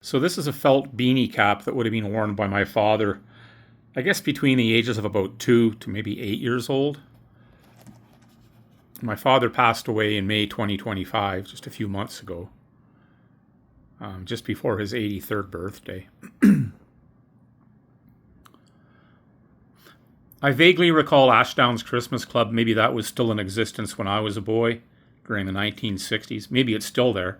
So this is a felt beanie cap that would have been worn by my father, I guess between the ages of about 2 to maybe 8 years old. My father passed away in May 2025, just a few months ago, just before his 83rd birthday. I vaguely recall Ashdown's Christmas Club. Maybe that was still in existence when I was a boy during the 1960s. Maybe it's still there.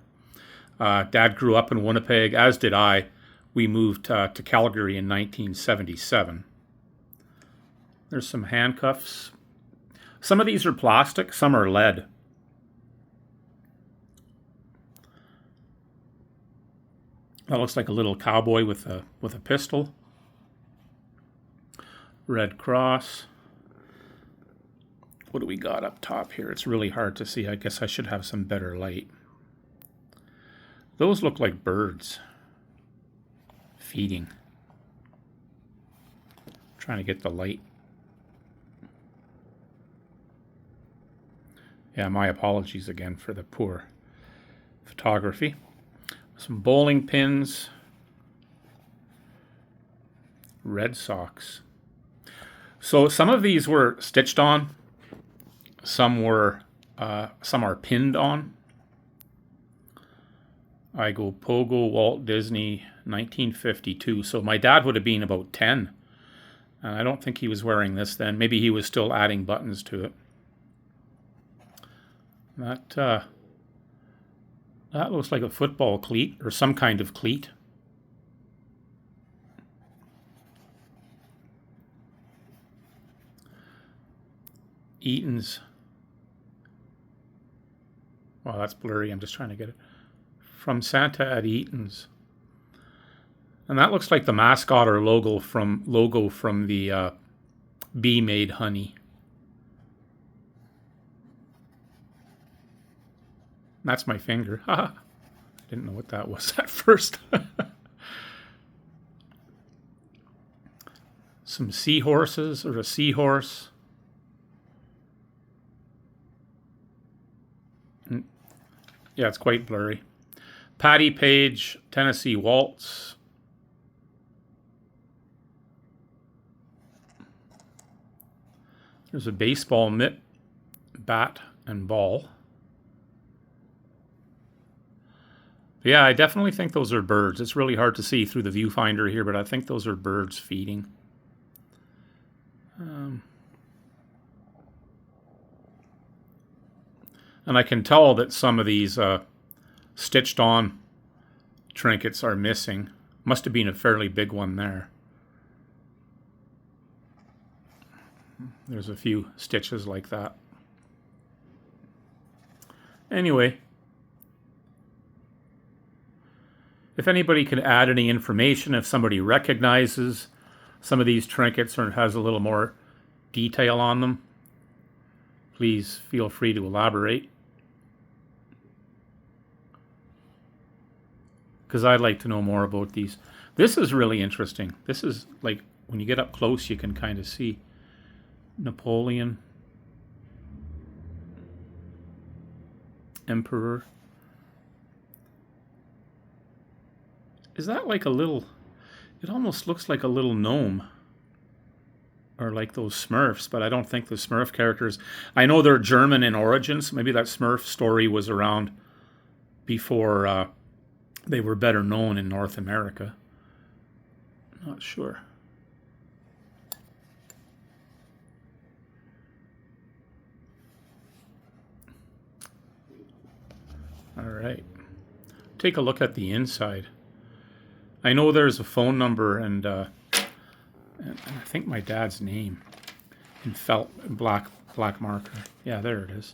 Dad grew up in Winnipeg, as did I. We moved to Calgary in 1977. There's some handcuffs. Some of these are plastic, some are lead. That looks like a little cowboy with a pistol. Red Cross. What do we got up top here? It's really hard to see. I guess I should have some better light. Those look like birds feeding. Trying to get the light. Yeah, my apologies again for the poor photography. Some bowling pins. Red Sox. So some of these were stitched on. Some are pinned on. I go Pogo, Walt Disney, 1952. So my dad would have been about 10. And I don't think he was wearing this then. Maybe he was still adding buttons to it. That looks like a football cleat or some kind of cleat. Eaton's. Wow, that's blurry. I'm just trying to get it. From Santa at Eaton's. And that looks like the mascot or logo from the Bee Made Honey. That's my finger. I didn't know what that was at first. Some seahorses or a seahorse. Yeah, it's quite blurry. Patty Page, Tennessee Waltz. There's a baseball mitt, bat, and ball. Yeah, I definitely think those are birds. It's really hard to see through the viewfinder here, but I think those are birds feeding. And I can tell that some of these stitched on trinkets are missing. Must have been a fairly big one there. There's a few stitches like that. Anyway, if anybody can add any information, if somebody recognizes some of these trinkets or has a little more detail on them, please feel free to elaborate. Because I'd like to know more about these. This is really interesting. This is like, when you get up close, you can kind of see Napoleon, Emperor. Is that like a little, it almost looks like a little gnome. Or like those Smurfs, but I don't think the Smurf characters, I know they're German in origin, so maybe that Smurf story was around before they were better known in North America. Not sure. All right. Take a look at the inside. I know there's a phone number and I think my dad's name in felt black marker. Yeah, there it is.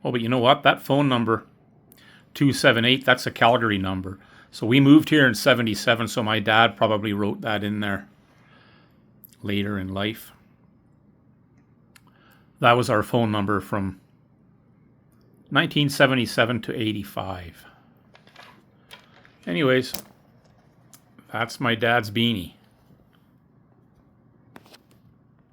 Oh, but you know what? That phone number 278, that's a Calgary number. So we moved here in 77, so my dad probably wrote that in there later in life. That was our phone number from 1977 to 85. Anyways, that's my dad's beanie.